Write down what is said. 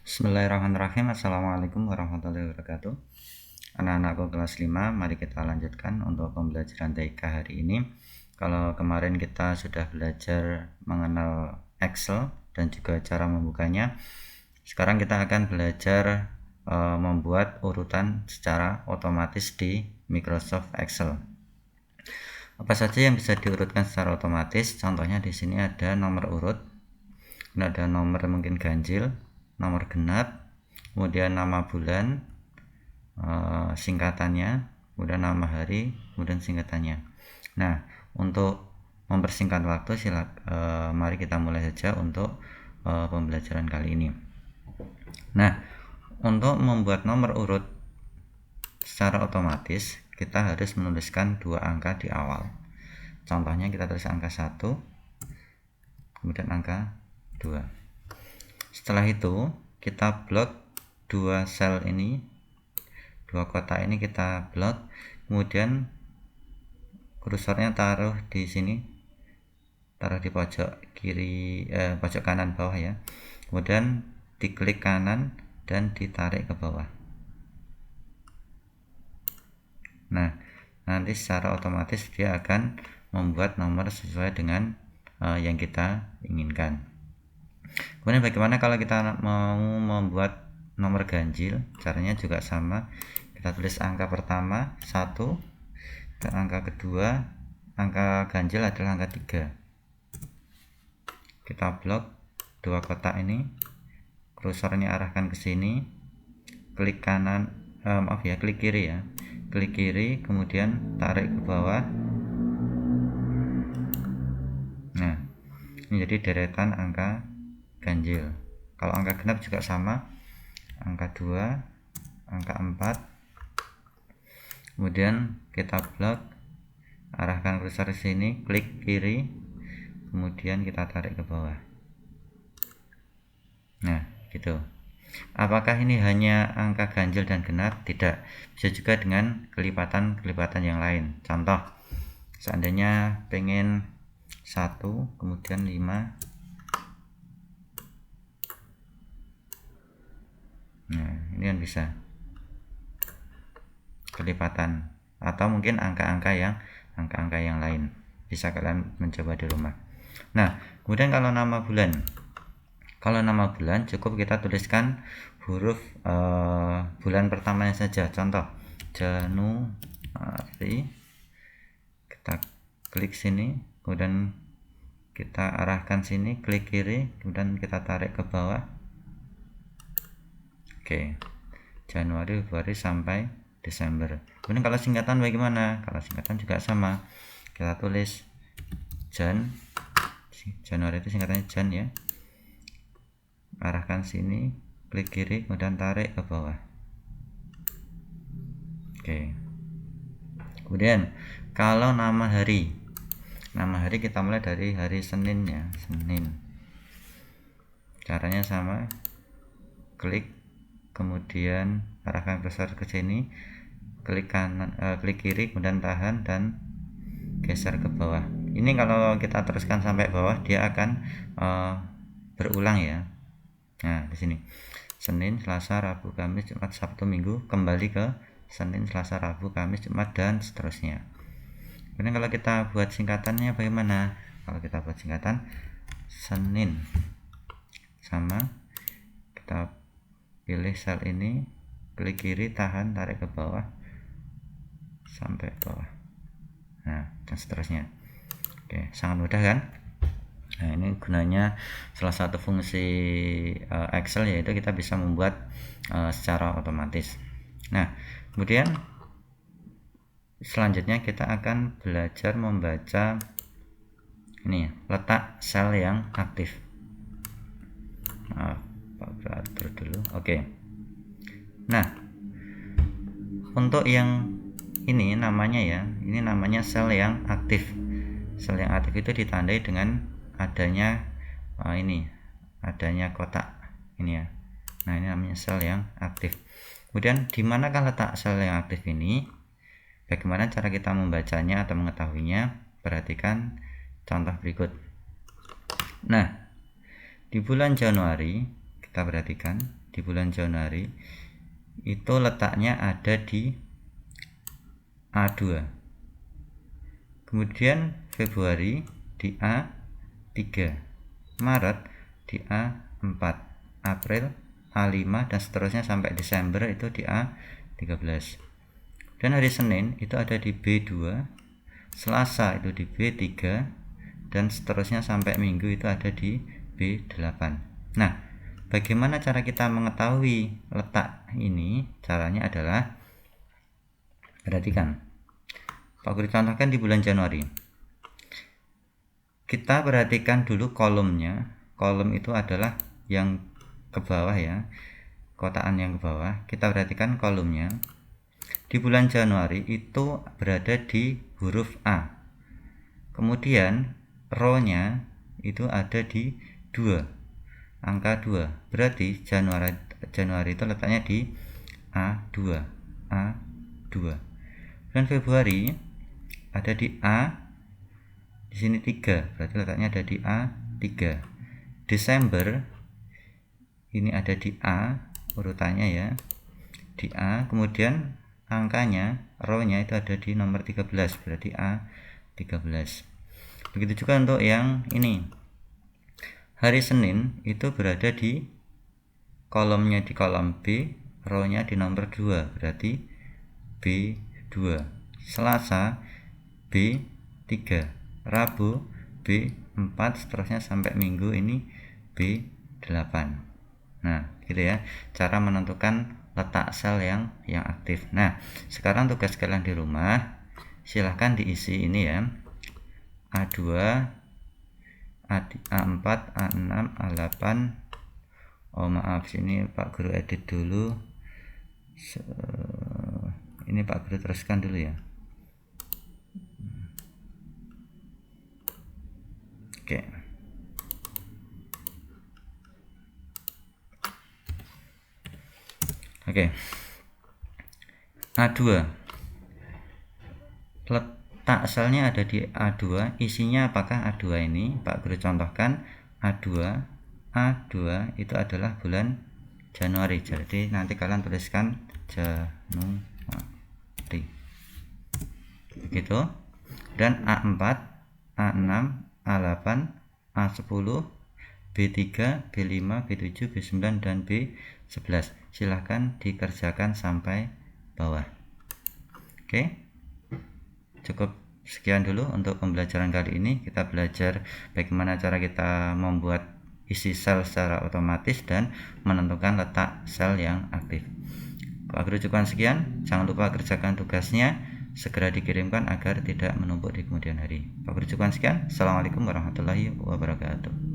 Bismillahirrahmanirrahim. Assalamualaikum warahmatullahi wabarakatuh. Anak-anakku kelas 5, mari kita lanjutkan untuk pembelajaran TK hari ini. Kalau kemarin kita sudah belajar mengenal Excel dan juga cara membukanya, sekarang kita akan belajar membuat urutan secara otomatis di Microsoft Excel. Apa saja yang bisa diurutkan secara otomatis? Contohnya di sini ada nomor urut, ada nomor mungkin ganjil, nomor genap, kemudian nama bulan, singkatannya, kemudian nama hari, kemudian singkatannya. Nah, untuk mempersingkat waktu, mari kita mulai saja untuk pembelajaran kali ini. Nah, untuk membuat nomor urut secara otomatis, kita harus menuliskan 2 angka di awal. Contohnya kita tulis angka 1, kemudian angka 2. Setelah itu kita blok 2 sel ini, 2 kotak ini kita blok, kemudian kursornya taruh di sini, taruh di pojok kiri, pojok kanan bawah ya. Kemudian diklik kanan dan ditarik ke bawah. Nah, nanti secara otomatis dia akan membuat nomor sesuai dengan yang kita inginkan. Kemudian bagaimana kalau kita mau membuat nomor ganjil? Caranya juga sama. Kita tulis angka pertama 1, dan angka kedua, angka ganjil adalah angka 3. Kita blok 2 kotak ini, kursornya arahkan ke sini, klik kanan, klik kiri ya. Klik kiri, kemudian tarik ke bawah. Nah, ini jadi deretan angka ganjil. Kalau angka genap juga sama, angka 2, angka 4, kemudian kita blok, arahkan kursor ke sini, klik kiri, kemudian kita tarik ke bawah. Nah, gitu. Apakah ini hanya angka ganjil dan genap? Tidak, bisa juga dengan kelipatan-kelipatan yang lain. Contoh, seandainya pengen 1, kemudian 5. Nah, ini kan bisa kelipatan, atau mungkin angka-angka yang lain. Bisa kalian mencoba di rumah. Nah, kemudian kalau nama bulan, cukup kita tuliskan huruf bulan pertamanya saja. Contoh, Januari. Kita klik sini, kemudian kita arahkan sini, klik kiri, kemudian kita tarik ke bawah. Oke, Januari, Februari sampai Desember. Kemudian kalau singkatan bagaimana? Kalau singkatan juga sama, kita tulis Januari itu singkatannya Jan ya. Arahkan sini, klik kiri, kemudian tarik ke bawah. Oke. Kemudian kalau nama hari kita mulai dari hari Senin ya, Senin. Caranya sama, klik, kemudian arahkan kursor ke sini, klik kanan, klik kiri, kemudian tahan dan geser ke bawah. Ini kalau kita teruskan sampai bawah, dia akan berulang ya. Nah, di sini Senin, Selasa, Rabu, Kamis, Jumat, Sabtu, Minggu, kembali ke Senin, Selasa, Rabu, Kamis, Jumat, dan seterusnya. Kemudian kalau kita buat singkatannya bagaimana? Kalau kita buat singkatan Senin, sama, kita pilih sel ini, klik kiri, tahan, tarik ke bawah sampai bawah. Nah, dan seterusnya. Oke, sangat mudah kan? Nah, ini gunanya salah satu fungsi Excel, yaitu kita bisa membuat secara otomatis. Nah, kemudian selanjutnya kita akan belajar membaca ini ya, letak sel yang aktif. Atur dulu. Oke. Nah, untuk yang ini namanya ya, ini namanya sel yang aktif. Sel yang aktif itu ditandai dengan adanya adanya kotak ini ya. Nah, ini namanya sel yang aktif. Kemudian di manakah letak sel yang aktif ini? Bagaimana cara kita membacanya atau mengetahuinya? Perhatikan contoh berikut. Nah, di bulan Januari kita perhatikan di bulan Januari itu letaknya ada di A2, kemudian Februari di A3, Maret di A4, April A5, dan seterusnya sampai Desember itu di A13. Dan hari Senin itu ada di B2, Selasa itu di B3, dan seterusnya sampai Minggu itu ada di B8. Nah, bagaimana cara kita mengetahui letak ini? Caranya adalah, perhatikan, Pak Guru contohkan di bulan Januari. Kita perhatikan dulu kolomnya. Kolom itu adalah yang ke bawah ya, kotaan yang ke bawah. Kita perhatikan kolomnya. Di bulan Januari itu berada di huruf A. Kemudian row-nya itu ada di 2, angka 2. Berarti Januari itu letaknya di A2. Dan Februari ada di A, di sini 3, berarti letaknya ada di A3. Desember ini ada di A, urutannya ya, di A. Kemudian angkanya, row-nya itu ada di nomor 13, berarti A13. Begitu juga untuk yang ini. Hari Senin itu berada di kolomnya di kolom B, row-nya di nomor 2, berarti B2. Selasa B3, Rabu B4, seterusnya sampai Minggu ini B8. Nah, gitu ya, cara menentukan letak sel yang aktif. Nah, sekarang tugas kalian di rumah, silahkan diisi ini ya, A2, A4, A6, A8. Oh maaf, sini Pak Guru edit dulu. Ini Pak Guru teruskan dulu ya. Oke. Oke. A2. Letak selnya ada di A2. Isinya apakah A2 ini? Pak Guru contohkan A2 itu adalah bulan Januari. Jadi nanti kalian tuliskan Januari. Begitu. Dan A4, A6, A8, A10, B3, B5, B7, B9, dan B11. Silahkan dikerjakan sampai bawah. Oke, cukup sekian dulu untuk pembelajaran kali ini. Kita belajar bagaimana cara kita membuat isi sel secara otomatis dan menentukan letak sel yang aktif. Pak Guru cukupkan sekian. Jangan lupa kerjakan tugasnya, segera dikirimkan agar tidak menumpuk di kemudian hari. Pak Guru cukupkan sekian. Assalamualaikum warahmatullahi wabarakatuh.